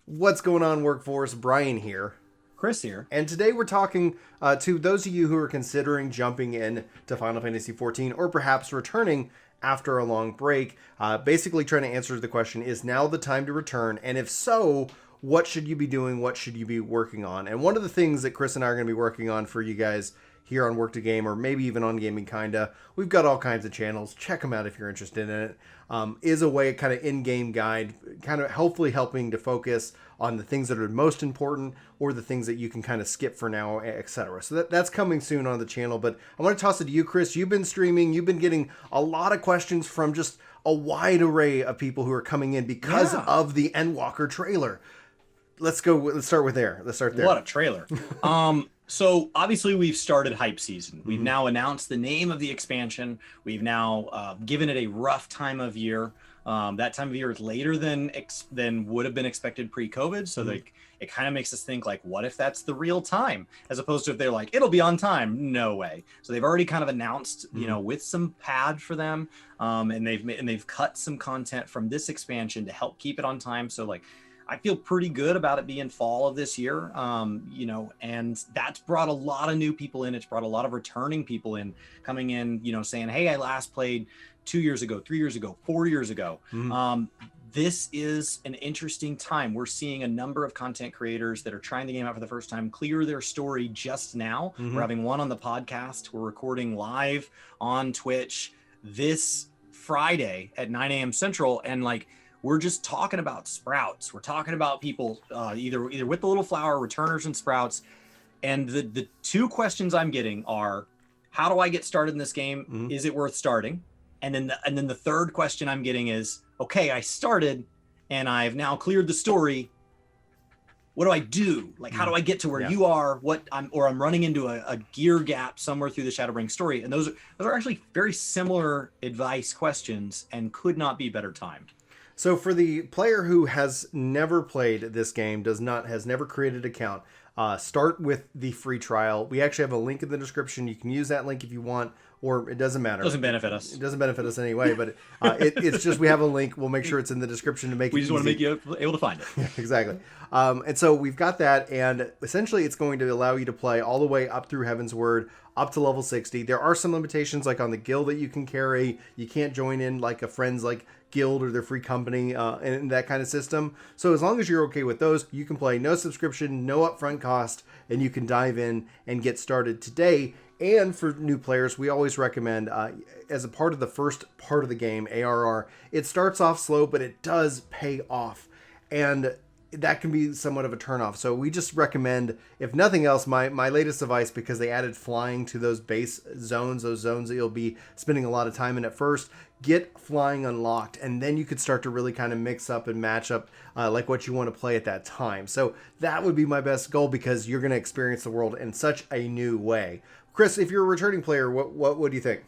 What's going on, workforce? Brian here. Chris here. And today we're talking to those of you who are considering jumping in to Final Fantasy XIV or perhaps returning after a long break. Basically trying to answer the question, is now the time to return? And if so, what should you be doing? What should you be working on? And one of the things that Chris and I are going to be working on for you guys here on Work to Game, or maybe even on Gaming Kinda, we've got all kinds of channels. Check them out if you're interested in it. Is a way, kind of in-game guide, kind of hopefully helping to focus on the things that are most important or the things that you can kind of skip for now, etc. So that's coming soon on the channel. But I want to toss it to you, Chris. You've been streaming. You've been getting a lot of questions from just a wide array of people who are coming in because of the Endwalker trailer. Let's start with there. Let's start there. What a trailer. So obviously we've started hype season. We've now announced the name of the expansion. We've now given it a rough time of year. That time of year is later than would have been expected pre-COVID. So it kind of makes us think, like, what if that's the real time? As opposed to if they're like, it'll be on time. No way. So they've already kind of announced, with some pad for them. And they've cut some content from this expansion to help keep it on time. So like, I feel pretty good about it being fall of this year, and that's brought a lot of new people in. It's brought a lot of returning people in, coming in, saying, hey, I last played 2 years ago, 3 years ago, 4 years ago. This is an interesting time. We're seeing a number of content creators that are trying the game out for the first time clear their story just now. We're having one on the podcast. We're recording live on Twitch this Friday at 9 a.m. Central, and we're just talking about sprouts. We're talking about people either with the little flower, returners and sprouts. And the two questions I'm getting are, how do I get started in this game? Is it worth starting? And then the third question I'm getting is, okay, I started and I've now cleared the story. What do I do? Like, how do I get to where you are? I'm running into a gear gap somewhere through the Shadowbring story. And those are actually very similar advice questions and could not be better timed. So for the player who has never played this game, has never created an account, start with the free trial. We actually have a link in the description. You can use that link if you want, or it doesn't matter. It doesn't benefit us. It doesn't benefit us anyway, but it's just we have a link. We'll make sure it's in the description to make it easy. We just want to make you able to find it. Exactly. And so we've got that, and essentially it's going to allow you to play all the way up through Heaven's Word, up to level 60. There are some limitations, like on the guild that you can carry. You can't join in like a friend's guild or their free company and that kind of system. So as long as you're okay with those, you can play no subscription, no upfront cost, and you can dive in and get started today. And for new players, we always recommend, as a part of the first part of the game, ARR, it starts off slow, but it does pay off. And that can be somewhat of a turnoff. So we just recommend, if nothing else, my latest advice, because they added flying to those base zones, those zones that you'll be spending a lot of time in at first, get flying unlocked, and then you could start to really kind of mix up and match up like what you want to play at that time. So that would be my best goal, because you're going to experience the world in such a new way. Chris, if you're a returning player, what do you think?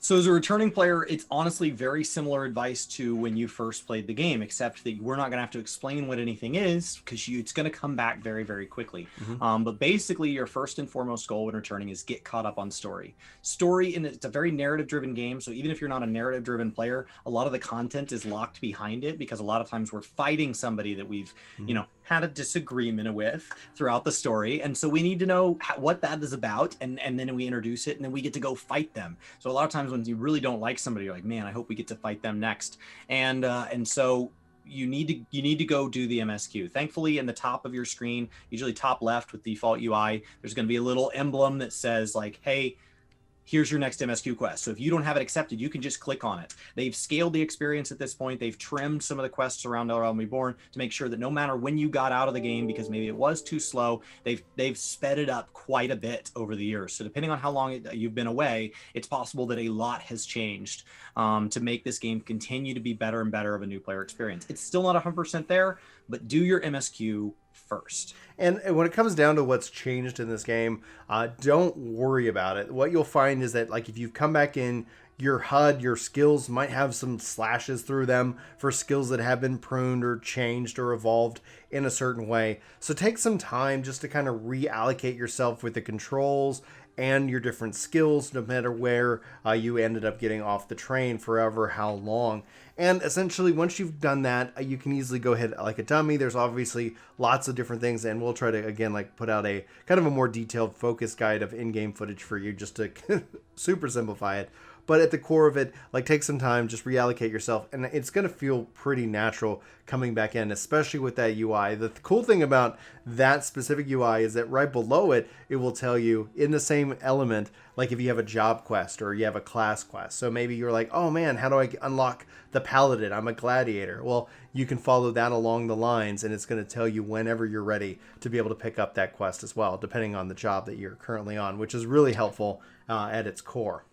So as a returning player, it's honestly very similar advice to when you first played the game, except that we're not going to have to explain what anything is, because it's going to come back very, very quickly. But basically, your first and foremost goal when returning is get caught up on story. And it's a very narrative-driven game, so even if you're not a narrative-driven player, a lot of the content is locked behind it, because a lot of times we're fighting somebody that we've, had a disagreement with throughout the story. And so we need to know what that is about, and then we introduce it, and then we get to go fight them. So a lot of times when you really don't like somebody, you're like, man, I hope we get to fight them next. And so you need to go do the MSQ. Thankfully, in the top of your screen, usually top left with default UI, there's going to be a little emblem that says hey, here's your next MSQ quest. So if you don't have it accepted, you can just click on it. They've scaled the experience at this point. They've trimmed some of the quests around El Realm Reborn to make sure that no matter when you got out of the game, because maybe it was too slow, they've sped it up quite a bit over the years. So depending on how long you've been away, it's possible that a lot has changed to make this game continue to be better and better of a new player experience. It's still not 100% there, but do your MSQ first. And when it comes down to what's changed in this game, don't worry about it. What you'll find is that if you've come back in, your HUD, your skills might have some slashes through them for skills that have been pruned or changed or evolved in a certain way. So take some time just to kind of reallocate yourself with the controls and your different skills, no matter where you ended up getting off the train forever, how long. And essentially, once you've done that, you can easily go ahead like a dummy. There's obviously lots of different things, and we'll try to, again, like put out a kind of a more detailed focus guide of in-game footage for you just to super simplify it. But at the core of it, like take some time, just reallocate yourself, and it's going to feel pretty natural coming back in, especially with that UI. The cool thing about that specific UI is that right below it, it will tell you in the same element, like if you have a job quest or you have a class quest. So maybe you're like, oh man, how do I unlock the paladin? I'm a gladiator. Well, you can follow that along the lines, and it's going to tell you whenever you're ready to be able to pick up that quest as well, depending on the job that you're currently on, which is really helpful at its core.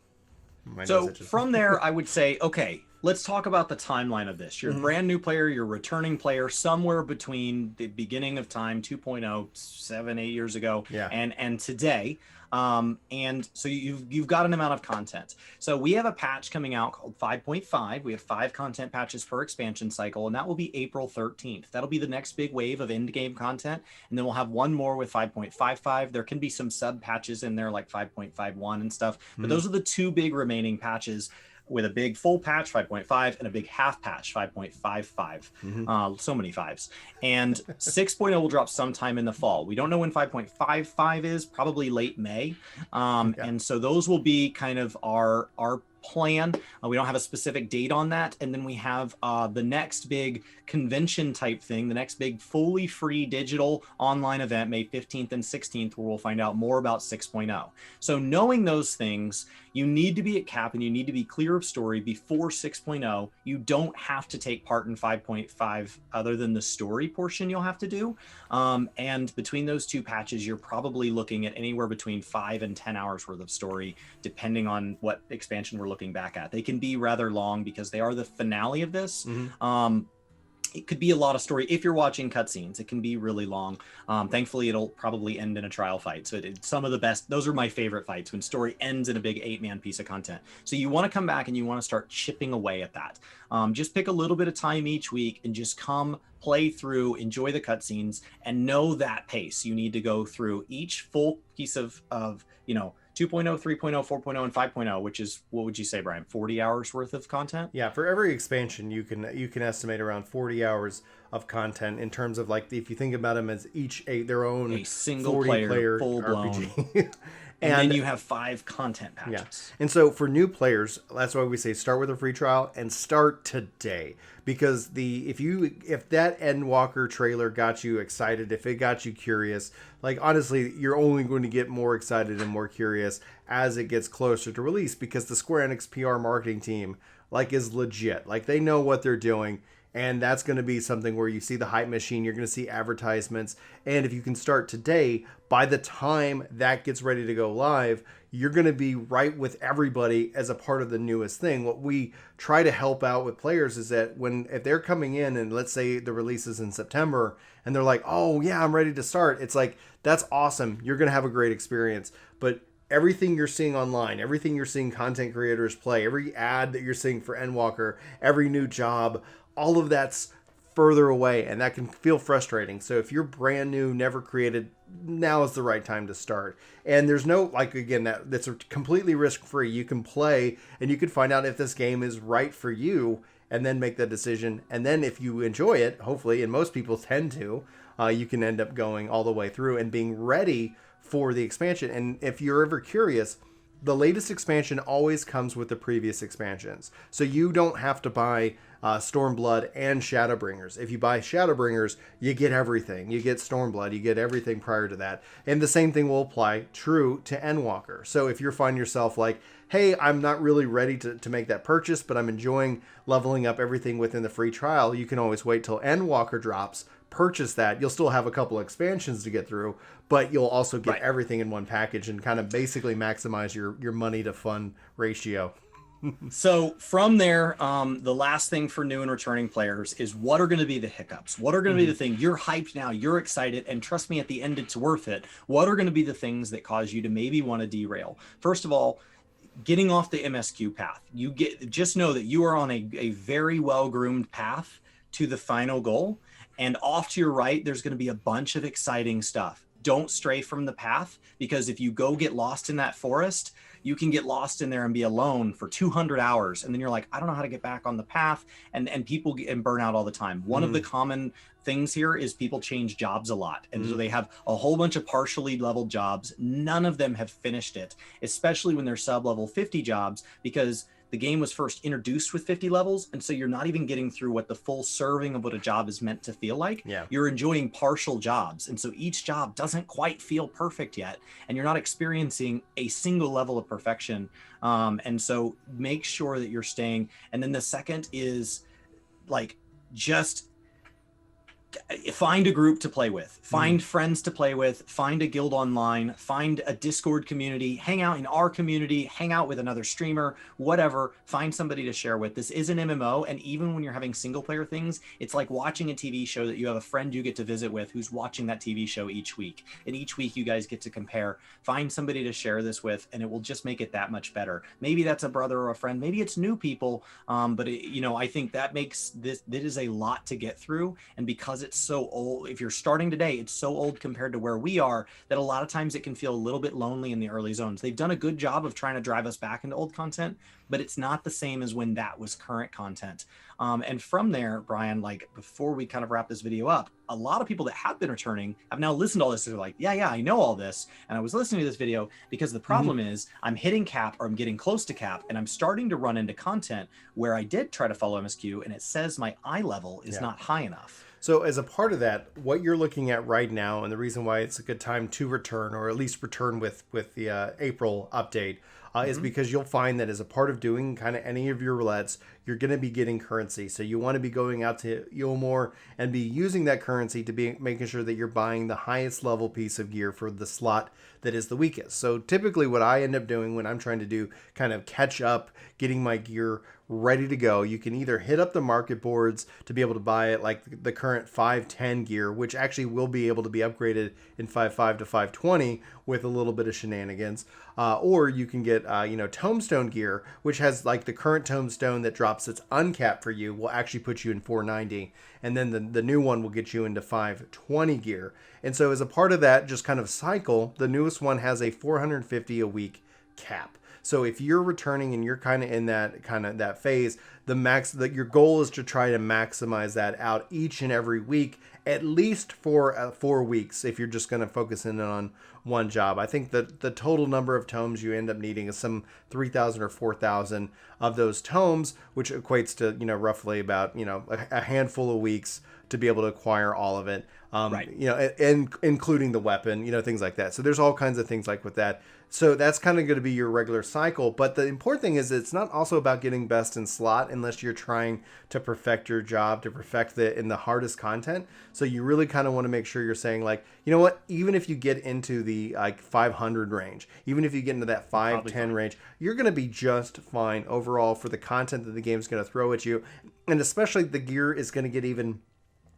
So from there, I would say, okay, let's talk about the timeline of this. You're a brand new player, you're a returning player somewhere between the beginning of time, 2.0, 7, 8 years ago, and today. And so you've got an amount of content. So we have a patch coming out called 5.5. We have 5 content patches per expansion cycle, and that will be April 13th. That'll be the next big wave of end game content. And then we'll have one more with 5.55. There can be some sub patches in there like 5.51 and stuff, but those are the 2 big remaining patches, with a big full patch 5.5 and a big half patch 5.55. So many fives. And 6.0 will drop sometime in the fall. We don't know when 5.55 is, probably late May. And so those will be kind of our plan. We don't have a specific date on that. And then we have the next big convention type thing, the next big fully free digital online event, May 15th and 16th, where we'll find out more about 6.0. So knowing those things, you need to be at cap and you need to be clear of story before 6.0. You don't have to take part in 5.5 other than the story portion you'll have to do. And between those 2 patches, you're probably looking at anywhere between 5 and 10 hours worth of story, depending on what expansion we're looking back at. They can be rather long because they are the finale of this. It could be a lot of story. If you're watching cutscenes, it can be really long. Thankfully, it'll probably end in a trial fight. So some of the best, those are my favorite fights, when story ends in a big 8-man piece of content. So you want to come back and you want to start chipping away at that. Just pick a little bit of time each week and just come play through, enjoy the cutscenes, and know that pace. You need to go through each full piece of 2.0, 3.0, 4.0, and 5.0, which is, what would you say, Brian, 40 hours worth of content? Yeah, for every expansion, you can estimate around 40 hours of content in terms of, like, if you think about them as each their own a single player full blown RPG. And then you have 5 content patches. Yeah. And so for new players, that's why we say start with a free trial and start today. Because if that Endwalker trailer got you excited, if it got you curious, like honestly, you're only going to get more excited and more curious as it gets closer to release, because the Square Enix PR marketing team is legit. Like, they know what they're doing. And that's going to be something where you see the hype machine, you're going to see advertisements. And if you can start today, by the time that gets ready to go live, you're going to be right with everybody as a part of the newest thing. What we try to help out with players is that if they're coming in and let's say the release is in September and they're like, oh yeah, I'm ready to start. It's like, that's awesome. You're going to have a great experience. But everything you're seeing online, everything you're seeing content creators play, every ad that you're seeing for Endwalker, every new job, all of that's further away, and that can feel frustrating. So if you're brand new, never created, now is the right time to start. And there's no, that's completely risk-free. You can play, and you can find out if this game is right for you, and then make that decision. And then if you enjoy it, hopefully, and most people tend to, you can end up going all the way through and being ready for the expansion. And if you're ever curious, the latest expansion always comes with the previous expansions. So you don't have to buy Stormblood and Shadowbringers. If you buy Shadowbringers, you get everything. You get Stormblood, you get everything prior to that. And the same thing will apply true to Endwalker. So if you find yourself like, hey, I'm not really ready to make that purchase, but I'm enjoying leveling up everything within the free trial, you can always wait till Endwalker drops, purchase that. You'll still have a couple expansions to get through, but you'll also get everything in one package and kind of basically maximize your money to fun ratio. So from there, the last thing for new and returning players is, what are going to be the hiccups? What are going to be the thing? You're hyped now, you're excited, and trust me, at the end, it's worth it. What are going to be the things that cause you to maybe want to derail? First of all, getting off the MSQ path. Just know that you are on a very well-groomed path to the final goal. And off to your right, there's going to be a bunch of exciting stuff. don't stray from the path, because if you go get lost in that forest, you can get lost in there and be alone for 200 hours. And then you're like, I don't know how to get back on the path. And people get and burn out all the time. One of the common things here is people change jobs a lot. And so they have a whole bunch of partially leveled jobs. None of them have finished it, especially when they're sub-level 50 jobs, because the game was first introduced with 50 levels, and so you're not even getting through what the full serving of what a job is meant to feel like. Yeah. You're enjoying partial jobs, and so each job doesn't quite feel perfect yet, and you're not experiencing a single level of perfection. And so make sure that you're staying. And then the second is like, just find a group to play with, find friends to play with, find a guild online, find a Discord community, hang out in our community, hang out with another streamer, whatever, find somebody to share with. This is an MMO, and even when you're having single player things, it's like watching a TV show that you have a friend you get to visit with who's watching that TV show each week. And each week you guys get to compare. Find somebody to share this with, and it will just make it that much better. Maybe that's a brother or a friend, maybe it's new people, but I think that makes this is a lot to get through. And because it's so old, if you're starting today, it's so old compared to where we are, that a lot of times it can feel a little bit lonely in the early zones. They've done a good job of trying to drive us back into old content, but it's not the same as when that was current content. And from there, Brian, like before we kind of wrap this video up, a lot of people that have been returning have now listened to all this. They're like, yeah, I know all this. And I was listening to this video because the problem is I'm hitting cap, or I'm getting close to cap, and I'm starting to run into content where I did try to follow MSQ and it says my eye level is not high enough. So as a part of that, what you're looking at right now, and the reason why it's a good time to return, or at least return with the April update, is because you'll find that as a part of doing kind of any of your roulettes, you're going to be getting currency. So you want to be going out to Eulmore and be using that currency to be making sure that you're buying the highest level piece of gear for the slot that is the weakest. So typically what I end up doing when I'm trying to do kind of catch up, getting my gear ready to go, you can either hit up the market boards to be able to buy it, like the current 510 gear, which actually will be able to be upgraded in 5.5 to 5.20 with a little bit of shenanigans, or you can get tombstone gear, which has like the current tombstone that drops its uncapped for you will actually put you in 490, and then the new one will get you into 520 gear. And so as a part of that just kind of cycle, the newest one has a 450 a week cap. So if you're returning and you're kind of in that phase, your goal is to try to maximize that out each and every week, at least for 4 weeks. If you're just going to focus in on one job, I think that the total number of tomes you end up needing is some 3,000 or 4,000 of those tomes, which equates to roughly about a handful of weeks to be able to acquire all of it. Right. And including the weapon, things like that. So there's all kinds of things like with that. So that's kind of going to be your regular cycle. But the important thing is it's not also about getting best in slot unless you're trying to perfect your job, to perfect in the hardest content. So you really kind of want to make sure you're saying like, you know what, even if you get into the like 500 range, even if you get into that 510 range, you're going to be just fine overall for the content that the game's going to throw at you. And especially the gear is going to get even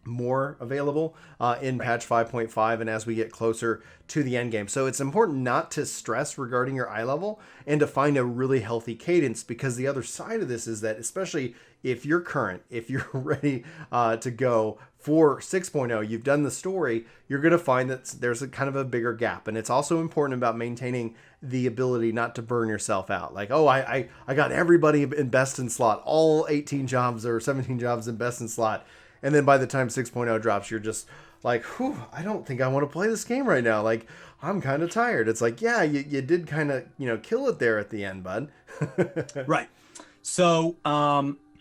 more available in patch 5.5 and as we get closer to the end game. So it's important not to stress regarding your eye level and to find a really healthy cadence, because the other side of this is that especially if you're current, if you're ready to go for 6.0, you've done the story, you're going to find that there's a kind of a bigger gap. And it's also important about maintaining the ability not to burn yourself out. Like, oh, I got everybody in best in slot, all 18 jobs or 17 jobs in best in slot. And then by the time 6.0 drops, you're just like, whew, I don't think I want to play this game right now. Like, I'm kind of tired. It's like, yeah, you did kind of, kill it there at the end, bud. Right. So,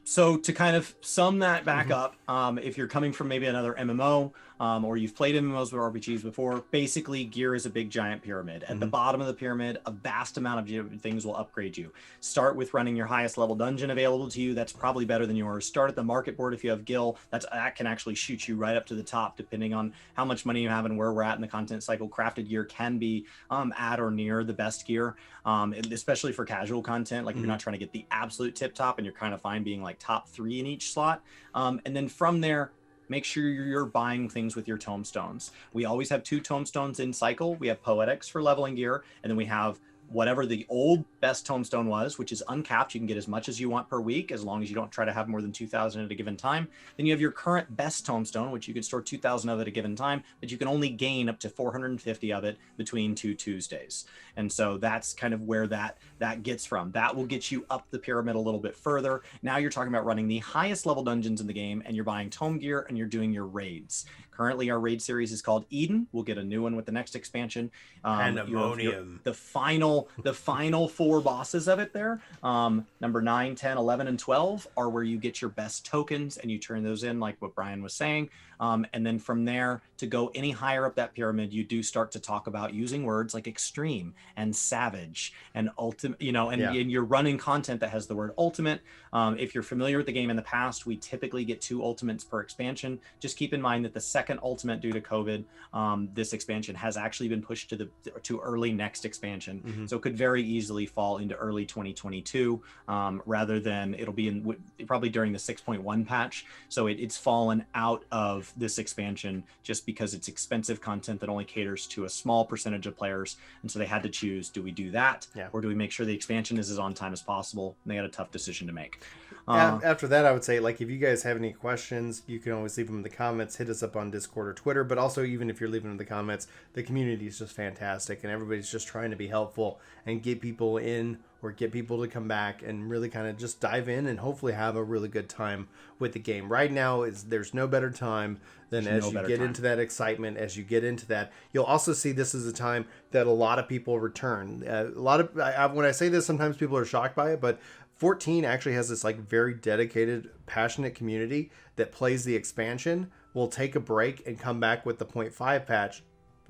so to kind of sum that back up, if you're coming from maybe another MMO, or you've played MMOs with RPGs before, basically gear is a big giant pyramid. At the bottom of the pyramid, a vast amount of things will upgrade you. Start with running your highest level dungeon available to you. That's probably better than yours. Start at the market board if you have Gil. That can actually shoot you right up to the top, depending on how much money you have and where we're at in the content cycle. Crafted gear can be at or near the best gear, especially for casual content. Like if you're not trying to get the absolute tip top and you're kind of fine being like top 3 in each slot. And then from there, make sure you're buying things with your tombstones. We always have 2 tombstones in cycle. We have Poetics for leveling gear, and then we have whatever the old best tombstone was, which is uncapped. You can get as much as you want per week, as long as you don't try to have more than 2,000 at a given time. Then you have your current best tombstone, which you can store 2,000 of at a given time, but you can only gain up to 450 of it between 2 Tuesdays. And so that's kind of where that gets from. That will get you up the pyramid a little bit further. Now you're talking about running the highest level dungeons in the game, and you're buying tome gear, and you're doing your raids. Currently, our raid series is called Eden. We'll get a new one with the next expansion. Pandemonium. The final 4 bosses of it there, number 9, 10, 11, and 12 are where you get your best tokens, and you turn those in, like what Brian was saying. And then from there, to go any higher up that pyramid, you do start to talk about using words like extreme and savage and ultimate, and you're running content that has the word ultimate. If you're familiar with the game in the past, we typically get 2 ultimates per expansion. Just keep in mind that the second ultimate, due to COVID, this expansion has actually been pushed to early next expansion. So it could very easily fall into early 2022, rather than it'll be probably during the 6.1 patch. So it's fallen out of this expansion just because it's expensive content that only caters to a small percentage of players. And so they had to choose, do we do that? Or do we make sure the expansion is as on time as possible? And they had a tough decision to make. After that, I would say, like, if you guys have any questions, you can always leave them in the comments, hit us up on Discord or Twitter. But also, even if you're leaving in the comments, the community is just fantastic, and everybody's just trying to be helpful and get people in, or get people to come back and really kind of just dive in and hopefully have a really good time with the game. Right now, there's no better time than as you get into that excitement, as you get into that. You'll also see this is a time that a lot of people return. When I say this, sometimes people are shocked by it, but 14 actually has this like very dedicated, passionate community that plays the expansion, will take a break and come back with the 0.5 patch,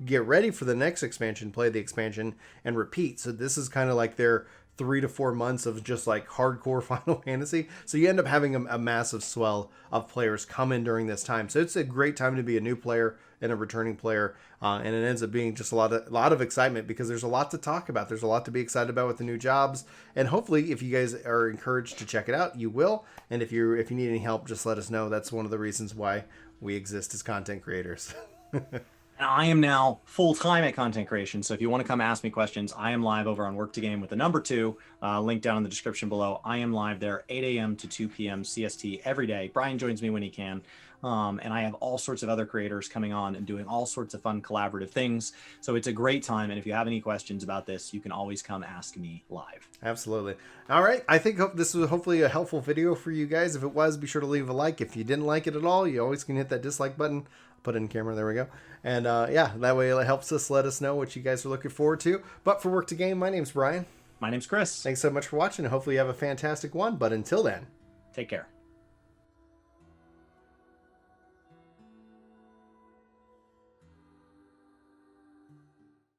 get ready for the next expansion, play the expansion, and repeat. So this is kind of like their 3 to 4 months of just like hardcore Final Fantasy. So you end up having a massive swell of players come in during this time. So it's a great time to be a new player and a returning player. And it ends up being just a lot of excitement, because there's a lot to talk about. There's a lot to be excited about with the new jobs. And hopefully, if you guys are encouraged to check it out, you will. And if you need any help, just let us know. That's one of the reasons why we exist as content creators. And I am now full-time at content creation. So if you want to come ask me questions, I am live over on Work to Game with the number 2, link down in the description below. I am live there 8 a.m. to 2 p.m. CST every day. Brian joins me when he can. And I have all sorts of other creators coming on and doing all sorts of fun collaborative things. So it's a great time. And if you have any questions about this, you can always come ask me live. Absolutely. All right. I think this was hopefully a helpful video for you guys. If it was, be sure to leave a like. If you didn't like it at all, you always can hit that dislike button. Put it in camera. There we go. And that way it helps us let us know what you guys are looking forward to. But for Work to Game, my name's Brian. My name's Chris. Thanks so much for watching. Hopefully you have a fantastic one. But until then, take care.